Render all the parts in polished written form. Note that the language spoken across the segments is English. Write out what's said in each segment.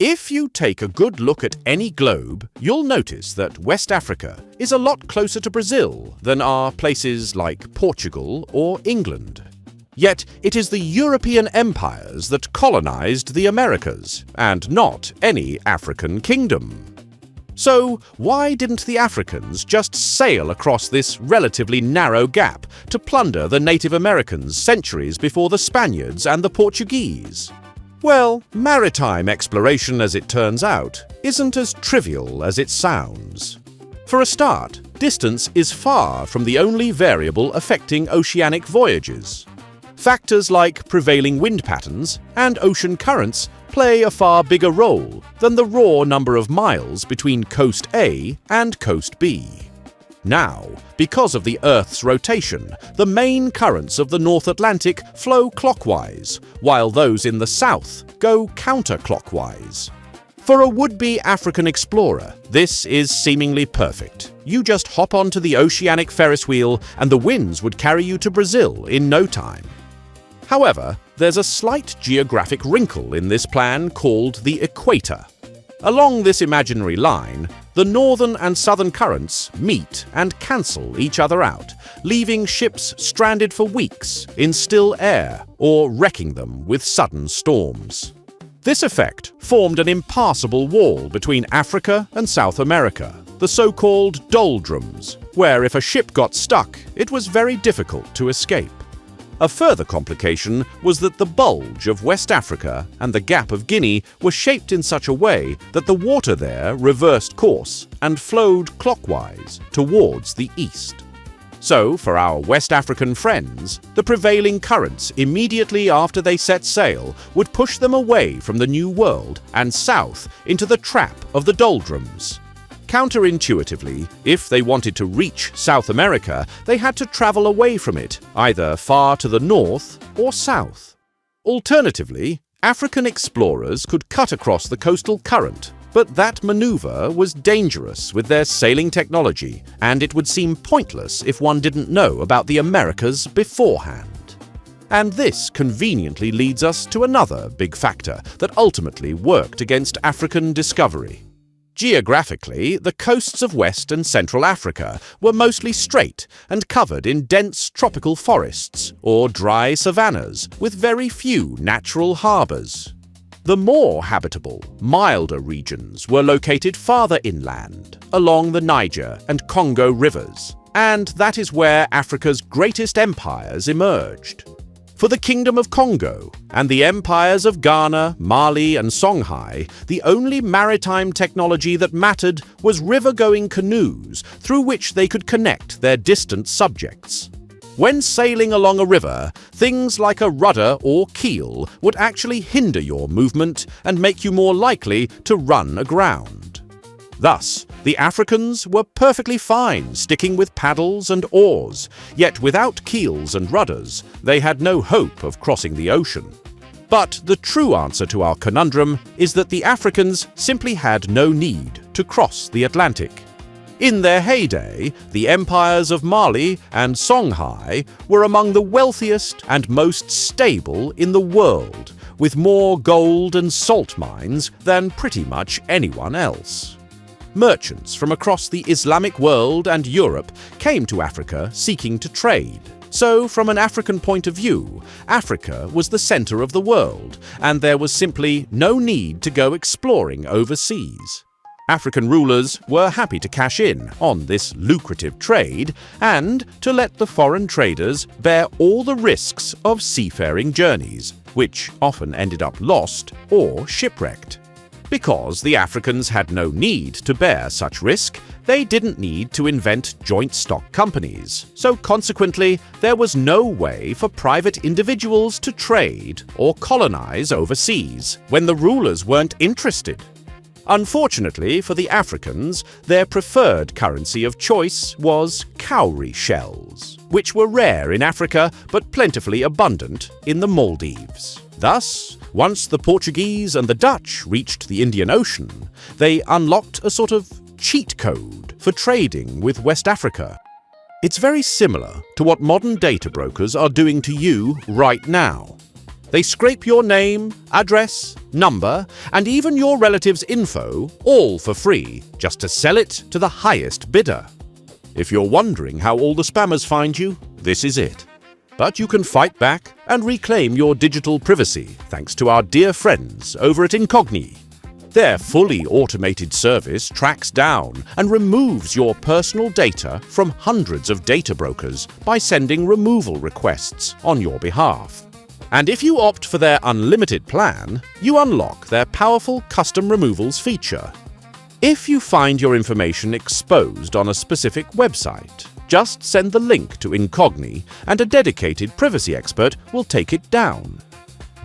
If you take a good look at any globe, you'll notice that West Africa is a lot closer to Brazil than are places like Portugal or England. Yet it is the European empires that colonized the Americas, and not any African kingdom. So why didn't the Africans just sail across this relatively narrow gap to plunder the Native Americans centuries before the Spaniards and the Portuguese? Well, maritime exploration, as it turns out, isn't as trivial as it sounds. For a start, distance is far from the only variable affecting oceanic voyages. Factors like prevailing wind patterns and ocean currents play a far bigger role than the raw number of miles between coast A and coast B. Now, because of the Earth's rotation, the main currents of the North Atlantic flow clockwise, while those in the south go counterclockwise. For a would-be African explorer, this is seemingly perfect. You just hop onto the oceanic Ferris wheel and the winds would carry you to Brazil in no time. However, there's a slight geographic wrinkle in this plan called the equator. Along this imaginary line, the northern and southern currents meet and cancel each other out, leaving ships stranded for weeks in still air or wrecking them with sudden storms. This effect formed an impassable wall between Africa and South America, the so-called doldrums, where if a ship got stuck, it was very difficult to escape. A further complication was that the bulge of West Africa and the Gap of Guinea were shaped in such a way that the water there reversed course and flowed clockwise towards the east. So, for our West African friends, the prevailing currents immediately after they set sail would push them away from the New World and south into the trap of the doldrums. Counterintuitively, if they wanted to reach South America, they had to travel away from it, either far to the north or south. Alternatively, African explorers could cut across the coastal current, but that maneuver was dangerous with their sailing technology, and it would seem pointless if one didn't know about the Americas beforehand. And this conveniently leads us to another big factor that ultimately worked against African discovery. Geographically, the coasts of West and Central Africa were mostly straight and covered in dense tropical forests or dry savannas with very few natural harbours. The more habitable, milder regions were located farther inland, along the Niger and Congo rivers, and that is where Africa's greatest empires emerged. For the Kingdom of Congo and the empires of Ghana, Mali, and Songhai, the only maritime technology that mattered was river-going canoes through which they could connect their distant subjects. When sailing along a river, things like a rudder or keel would actually hinder your movement and make you more likely to run aground. Thus, the Africans were perfectly fine sticking with paddles and oars, yet without keels and rudders, they had no hope of crossing the ocean. But the true answer to our conundrum is that the Africans simply had no need to cross the Atlantic. In their heyday, the empires of Mali and Songhai were among the wealthiest and most stable in the world, with more gold and salt mines than pretty much anyone else. Merchants from across the Islamic world and Europe came to Africa seeking to trade. So, from an African point of view, Africa was the center of the world, and there was simply no need to go exploring overseas. African rulers were happy to cash in on this lucrative trade and to let the foreign traders bear all the risks of seafaring journeys, which often ended up lost or shipwrecked. Because the Africans had no need to bear such risk, they didn't need to invent joint stock companies, so consequently there was no way for private individuals to trade or colonize overseas when the rulers weren't interested. Unfortunately for the Africans, their preferred currency of choice was cowrie shells, which were rare in Africa but plentifully abundant in the Maldives. Thus, once the Portuguese and the Dutch reached the Indian Ocean, they unlocked a sort of cheat code for trading with West Africa. It's very similar to what modern data brokers are doing to you right now. They scrape your name, address, number, and even your relatives' info, all for free, just to sell it to the highest bidder. If you're wondering how all the spammers find you, this is it. But you can fight back and reclaim your digital privacy thanks to our dear friends over at Incogni. Their fully automated service tracks down and removes your personal data from hundreds of data brokers by sending removal requests on your behalf. And if you opt for their unlimited plan, you unlock their powerful custom removals feature. If you find your information exposed on a specific website, just send the link to Incogni and a dedicated privacy expert will take it down.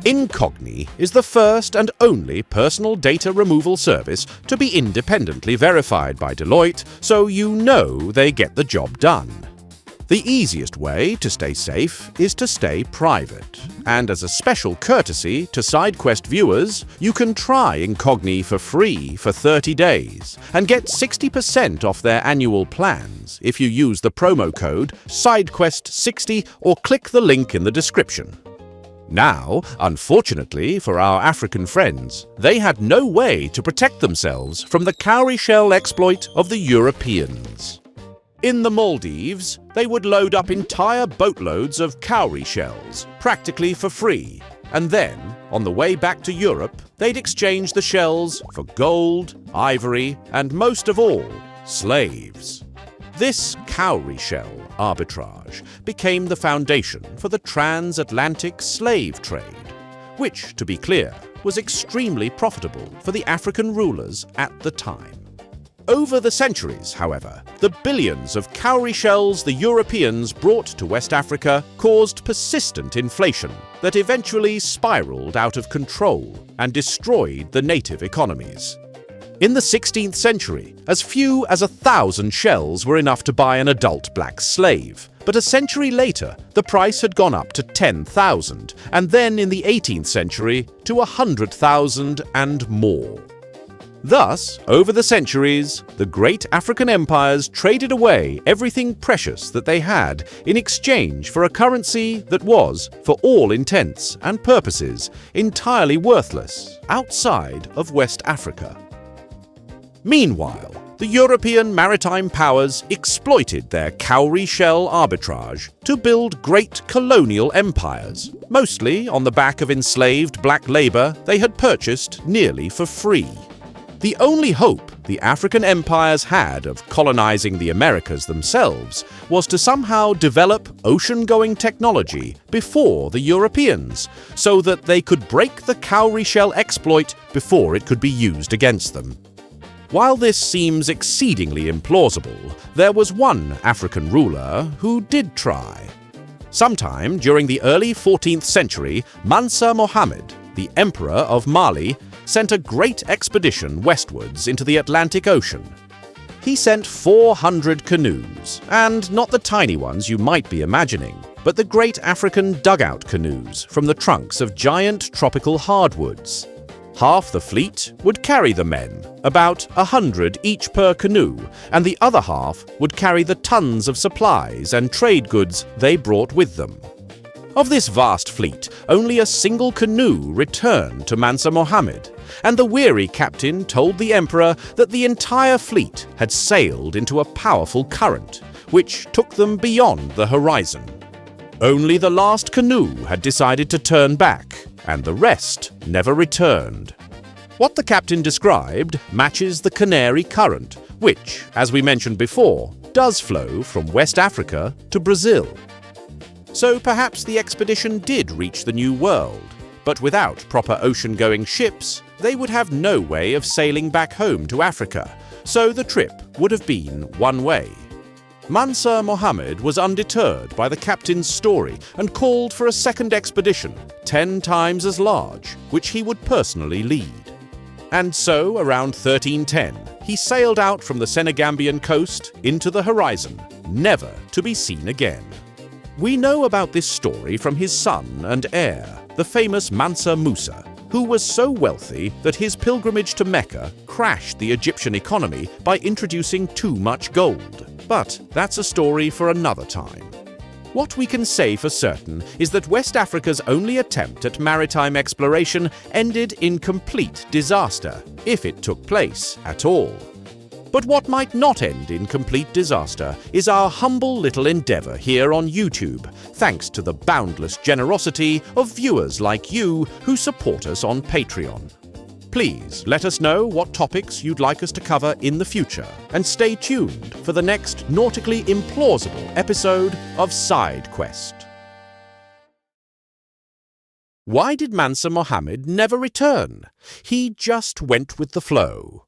Incogni is the first and only personal data removal service to be independently verified by DeLoach, so you know they get the job done. The easiest way to stay safe is to stay private, and as a special courtesy to SideQuest viewers, you can try Incogni for free for 30 days and get 60% off their annual plans if you use the promo code SideQuest60 or click the link in the description. Now, unfortunately for our African friends, they had no way to protect themselves from the cowrie shell exploit of the Europeans. In the Maldives, they would load up entire boatloads of cowrie shells, practically for free, and then, on the way back to Europe, they'd exchange the shells for gold, ivory, and most of all, slaves. This cowrie shell arbitrage became the foundation for the transatlantic slave trade, which, to be clear, was extremely profitable for the African rulers at the time. Over the centuries, however, the billions of cowrie shells the Europeans brought to West Africa caused persistent inflation that eventually spiraled out of control and destroyed the native economies. In the 16th century, as few as 1,000 shells were enough to buy an adult black slave, but a century later, the price had gone up to 10,000, and then in the 18th century to 100,000 and more. Thus, over the centuries, the great African empires traded away everything precious that they had in exchange for a currency that was, for all intents and purposes, entirely worthless outside of West Africa. Meanwhile, the European maritime powers exploited their cowrie shell arbitrage to build great colonial empires, mostly on the back of enslaved black labor they had purchased nearly for free. The only hope the African empires had of colonizing the Americas themselves was to somehow develop ocean-going technology before the Europeans, so that they could break the cowrie shell exploit before it could be used against them. While this seems exceedingly implausible, there was one African ruler who did try. Sometime during the early 14th century, Mansa Mohammed, the Emperor of Mali, sent a great expedition westwards into the Atlantic Ocean. He sent 400 canoes, and not the tiny ones you might be imagining, but the great African dugout canoes from the trunks of giant tropical hardwoods. Half the fleet would carry the men, about 100 each per canoe, and the other half would carry the tons of supplies and trade goods they brought with them. Of this vast fleet, only a single canoe returned to Mansa Mohammed, and the weary captain told the emperor that the entire fleet had sailed into a powerful current, which took them beyond the horizon. Only the last canoe had decided to turn back, and the rest never returned. What the captain described matches the Canary Current, which, as we mentioned before, does flow from West Africa to Brazil. So perhaps the expedition did reach the New World, but without proper ocean-going ships, they would have no way of sailing back home to Africa, so the trip would have been one way. Mansa Mohammed was undeterred by the captain's story and called for a second expedition, 10 times as large, which he would personally lead. And so, around 1310, he sailed out from the Senegambian coast into the horizon, never to be seen again. We know about this story from his son and heir, the famous Mansa Musa, who was so wealthy that his pilgrimage to Mecca crashed the Egyptian economy by introducing too much gold. But that's a story for another time. What we can say for certain is that West Africa's only attempt at maritime exploration ended in complete disaster, if it took place at all. But what might not end in complete disaster is our humble little endeavour here on YouTube, thanks to the boundless generosity of viewers like you who support us on Patreon. Please let us know what topics you'd like us to cover in the future, and stay tuned for the next nautically implausible episode of SideQuest. Why did Mansa Mohammed never return? He just went with the flow.